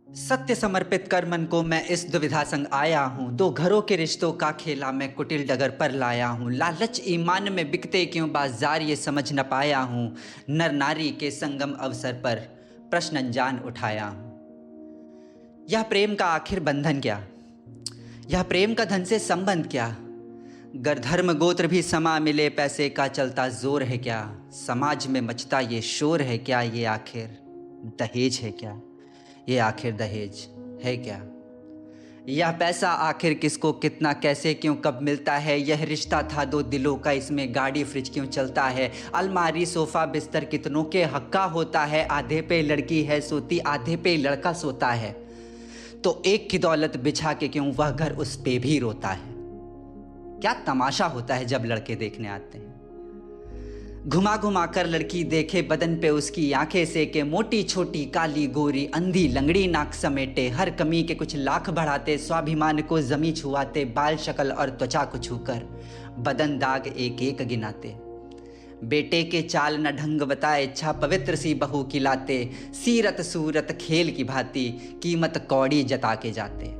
सत्य समर्पित कर मन को मैं इस दुविधा संग आया हूँ। दो घरों के रिश्तों का खेला मैं कुटिल डगर पर लाया हूँ। लालच ईमान में बिकते क्यों बाजार ये समझ न पाया हूँ। नर नारी के संगम अवसर पर प्रश्न अनजान उठाया हूँ। यह प्रेम का आखिर बंधन क्या, यह प्रेम का धन से संबंध क्या। गर धर्म गोत्र भी समा मिले पैसे का चलता जोर है क्या। समाज में मचता ये शोर है क्या, ये आखिर दहेज है क्या, ये आखिर दहेज है क्या। यह पैसा आखिर किसको कितना कैसे क्यों कब मिलता है। यह रिश्ता था दो दिलों का, इसमें गाड़ी फ्रिज क्यों चलता है। अलमारी सोफा बिस्तर कितनों के हक का होता है। आधे पे लड़की है सोती आधे पे लड़का सोता है। तो एक की दौलत बिछा के क्यों वह घर उस पे भी रोता है। क्या तमाशा होता है जब लड़के देखने आते हैं। घुमा घुमा कर लड़की देखे बदन पे उसकी आंखें से के। मोटी छोटी काली गोरी अंधी लंगड़ी नाक समेटे। हर कमी के कुछ लाख बढ़ाते, स्वाभिमान को जमी छुआते। बाल शक्ल और त्वचा को छूकर बदन दाग एक एक गिनाते। बेटे के चाल न ढंग बताए, इच्छा पवित्र सी बहू की लाते। सीरत सूरत खेल की भांति कीमत कौड़ी जता के जाते।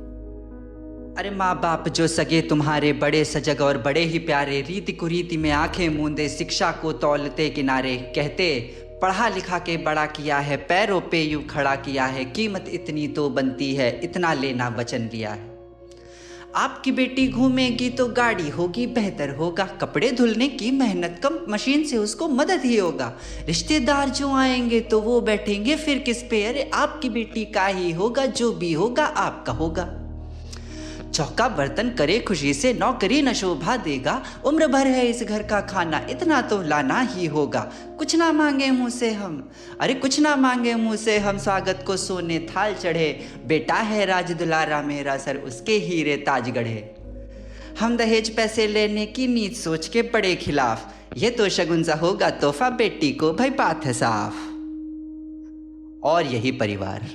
अरे माँ बाप जो सगे तुम्हारे बड़े सजग और बड़े ही प्यारे। रीति कुरीति में आंखें मूंदे, शिक्षा को तौलते किनारे। कहते पढ़ा लिखा के बड़ा किया है, पैरों पे यूं खड़ा किया है। कीमत इतनी तो बनती है, इतना लेना वचन लिया है। आपकी बेटी घूमेगी तो गाड़ी होगी, बेहतर होगा। कपड़े धुलने की मेहनत कम, मशीन से उसको मदद ही होगा। रिश्तेदार जो आएंगे तो वो बैठेंगे फिर किस पे। अरे आपकी बेटी का ही होगा, जो भी होगा आपका होगा। चौका बर्तन करे खुशी से, नौकरी न शोभा देगा। उम्र भर है इस घर का खाना, इतना तो लाना ही होगा। कुछ ना मांगे मुंह से हम, अरे कुछ ना मांगे मुंह से हम। स्वागत को सोने थाल चढ़े, बेटा है राज दुलारा मेरा, सर उसके हीरे ताज गढ़े। हम दहेज पैसे लेने की नीत सोच के बड़े खिलाफ। ये तो शगुन सा होगा तोहफा, बेटी को भाई बात है साफ। और यही परिवार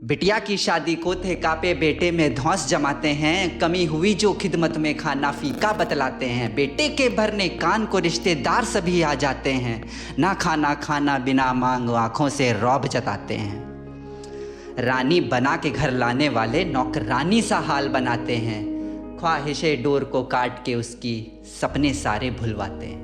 बिटिया की शादी को थे कापे, बेटे में धौंस जमाते हैं। कमी हुई जो खिदमत में खाना फीका बतलाते हैं। बेटे के भरने कान को रिश्तेदार सभी आ जाते हैं। ना खाना खाना बिना मांग आंखों से रौब जताते हैं। रानी बना के घर लाने वाले नौकरानी सा हाल बनाते हैं। ख्वाहिशे डोर को काट के उसकी सपने सारे भुलवाते हैं।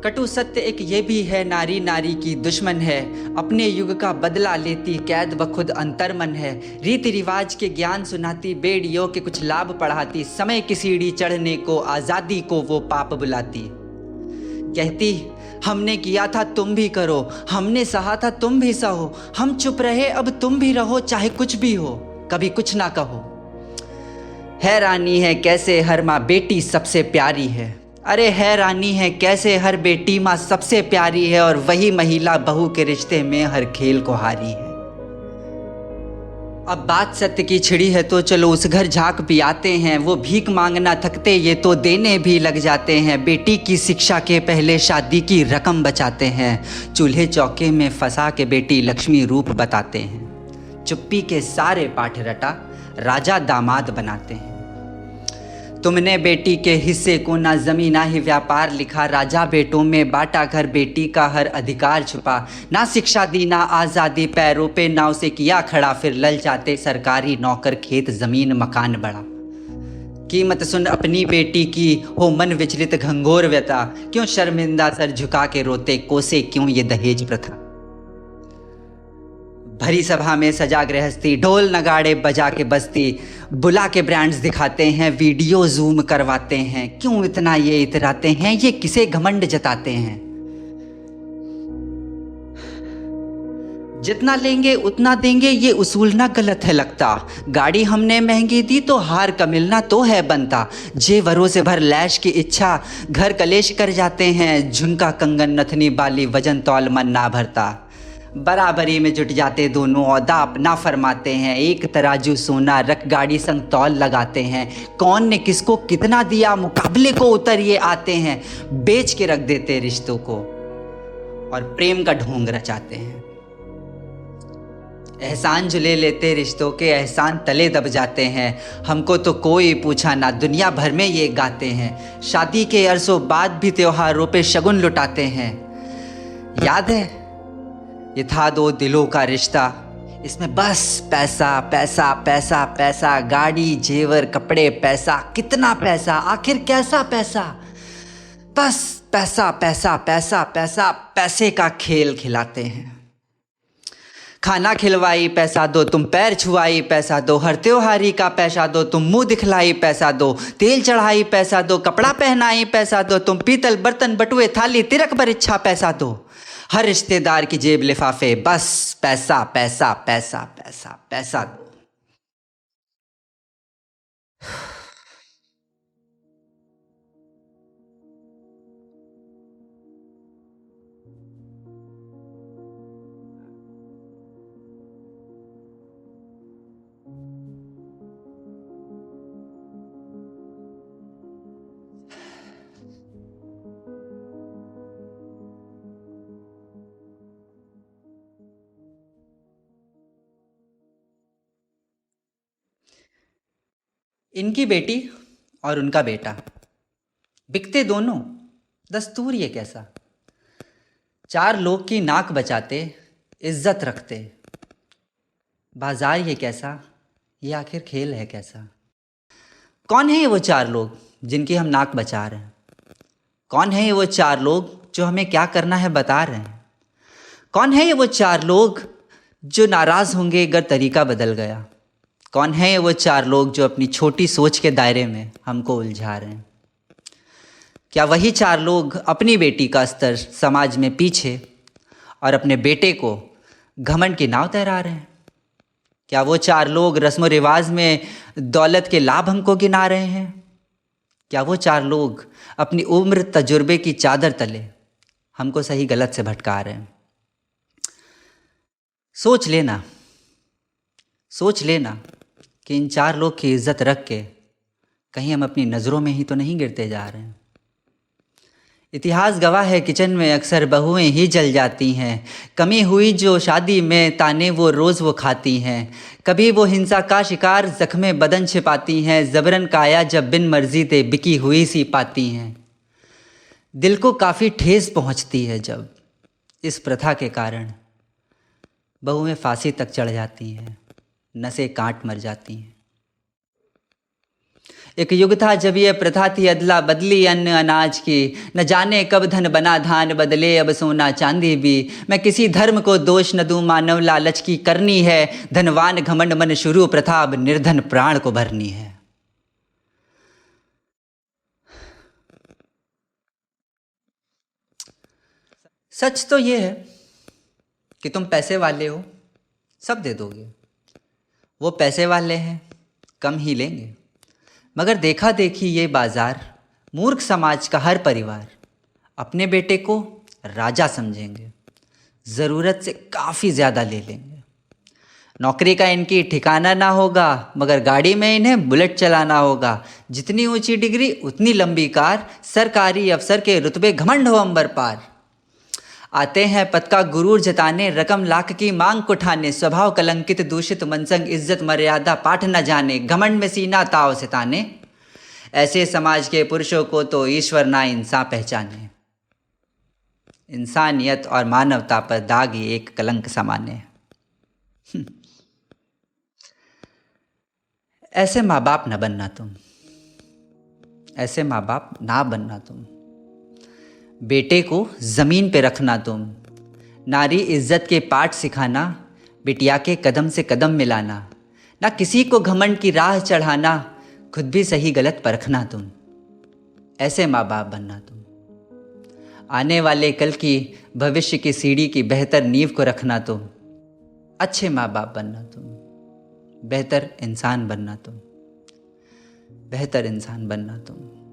कटु सत्य एक ये भी है, नारी नारी की दुश्मन है। अपने युग का बदला लेती कैद व खुद अंतर्मन है। रीति रिवाज के ज्ञान सुनाती, बेड़ियों के कुछ लाभ पढ़ाती। समय की सीढ़ी चढ़ने को आज़ादी को वो पाप बुलाती। कहती हमने किया था तुम भी करो, हमने सहा था तुम भी सहो। हम चुप रहे अब तुम भी रहो, चाहे कुछ भी हो कभी कुछ ना कहो। हैरानी है कैसे हर माँ बेटी सबसे प्यारी है। अरे हैरानी है कैसे हर बेटी माँ सबसे प्यारी है। और वही महिला बहू के रिश्ते में हर खेल को हारी है। अब बात सत्य की छिड़ी है तो चलो उस घर झांक भी आते हैं। वो भीख मांगना थकते ये तो देने भी लग जाते हैं। बेटी की शिक्षा के पहले शादी की रकम बचाते हैं। चूल्हे चौके में फंसा के बेटी लक्ष्मी रूप बताते हैं। चुप्पी के सारे पाठ रटा राजा दामाद बनाते हैं। तुमने बेटी के हिस्से को ना जमीन ना ही व्यापार लिखा। राजा बेटों में बांटा घर, बेटी का हर अधिकार छुपा। ना शिक्षा दी ना आज़ादी, पैरों पे ना उसे किया खड़ा। फिर लल जाते सरकारी नौकर, खेत जमीन मकान बड़ा। कीमत सुन अपनी बेटी की हो मन विचलित घंघोर व्यथा। क्यों शर्मिंदा सर झुका के रोते, कोसे क्यों ये दहेज प्रथा। भरी सभा में सजा गृहस्थी, ढोल नगाड़े बजा के बस्ती। बुला के ब्रांड्स दिखाते हैं, वीडियो जूम करवाते हैं। क्यों इतना ये इतराते हैं, ये किसे घमंड जताते हैं। जितना लेंगे उतना देंगे ये उसूल ना गलत है लगता। गाड़ी हमने महंगी दी तो हार का मिलना तो है बनता। जेवरों से भर लैश की इच्छा घर कलेश कर जाते हैं। झुमका कंगन नथनी बाली वजन तौल मन ना भरता। बराबरी में जुट जाते दोनों, औदा अपना फरमाते हैं। एक तराजू सोना रख गाड़ी संग तौल लगाते हैं। कौन ने किसको कितना दिया मुकाबले को उतर ये आते हैं। बेच के रख देते रिश्तों को और प्रेम का ढोंग रचाते हैं। एहसान जो ले लेते रिश्तों के एहसान तले दब जाते हैं। हमको तो कोई पूछा ना दुनिया भर में ये गाते हैं। शादी के अरसों बाद भी त्योहारों पे शगुन लुटाते हैं। याद है ये था दो दिलों का रिश्ता, इसमें बस पैसा पैसा पैसा पैसा, गाड़ी जेवर कपड़े पैसा, कितना पैसा आखिर कैसा पैसा, बस पैसा पैसा पैसा पैसा, पैसे का खेल खिलाते हैं। खाना खिलवाई पैसा दो, तुम पैर छुआई पैसा दो, हर त्योहारी का पैसा दो, तुम मुंह दिखलाई पैसा दो, तेल चढ़ाई पैसा दो, कपड़ा पहनाई पैसा दो, तुम पीतल बर्तन बटुए थाली तिरक पर इच्छा पैसा दो, हर रिश्तेदार की जेब लिफाफे, बस पैसा पैसा पैसा पैसा पैसा दो। इनकी बेटी और उनका बेटा बिकते दोनों, दस्तूर ये कैसा। चार लोग की नाक बचाते, इज्जत रखते, बाजार ये कैसा, ये आखिर खेल है कैसा। कौन है ये वो चार लोग जिनकी हम नाक बचा रहे हैं? कौन है ये वो चार लोग जो हमें क्या करना है बता रहे हैं? कौन है ये वो चार लोग जो नाराज़ होंगे अगर तरीका बदल गया? कौन है ये वो चार लोग जो अपनी छोटी सोच के दायरे में हमको उलझा रहे हैं? क्या वही चार लोग अपनी बेटी का स्तर समाज में पीछे और अपने बेटे को घमंड की नाव तैरा रहे हैं? क्या वो चार लोग रस्म रिवाज में दौलत के लाभ हमको गिना रहे हैं? क्या वो चार लोग अपनी उम्र तजुर्बे की चादर तले हमको सही गलत से भटका रहे हैं? सोच लेना कि इन चार लोग की इज्जत रख के कहीं हम अपनी नज़रों में ही तो नहीं गिरते जा रहे हैं। इतिहास गवाह है किचन में अक्सर बहुएं ही जल जाती हैं, कमी हुई जो शादी में ताने वो रोज़ वो खाती हैं, कभी वो हिंसा का शिकार जख्मे बदन छिपाती हैं, ज़बरन काया जब बिन मर्जी ते बिकी हुई सी पाती हैं। दिल को काफ़ी ठेस पहुंचती है जब इस प्रथा के कारण बहुएं फांसी तक चढ़ जाती हैं, नसें काट मर जाती हैं। एक युग था जब ये प्रथा थी अदला बदली अन्न अनाज की, न जाने कब धन बना धान बदले अब सोना चांदी भी। मैं किसी धर्म को दोष न दूं, मानव लालच की करनी है, धनवान घमंड मन शुरू प्रथा अब निर्धन प्राण को भरनी है। सच तो ये है कि तुम पैसे वाले हो, सब दे दोगे। वो पैसे वाले हैं, कम ही लेंगे। मगर देखा देखी ये बाजार, मूर्ख समाज का हर परिवार अपने बेटे को राजा समझेंगे, ज़रूरत से काफ़ी ज़्यादा ले लेंगे। नौकरी का इनकी ठिकाना ना होगा, मगर गाड़ी में इन्हें बुलेट चलाना होगा। जितनी ऊंची डिग्री उतनी लंबी कार, सरकारी अफसर के रुतबे घमंड हो अंबर पार। आते हैं पद का गुरूर जताने, रकम लाख की मांग को ठाने, स्वभाव कलंकित दूषित मनसंग इज्जत मर्यादा पाठ न जाने, घमंड में सीना ताव से ताने। ऐसे समाज के पुरुषों को तो ईश्वर ना इंसान पहचाने। इंसानियत और मानवता पर दाग ही एक कलंक समाने। ऐसे माँ बाप न बनना तुम, ऐसे माँ बाप ना बनना तुम। बेटे को ज़मीन पे रखना तुम, नारी इज्जत के पाठ सिखाना, बिटिया के कदम से कदम मिलाना, ना किसी को घमंड की राह चढ़ाना, खुद भी सही गलत परखना तुम। ऐसे माँ बाप बनना तुम। आने वाले कल की भविष्य की सीढ़ी की बेहतर नींव को रखना तुम। अच्छे माँ बाप बनना तुम, बेहतर इंसान बनना तुम, बेहतर इंसान बनना तुम।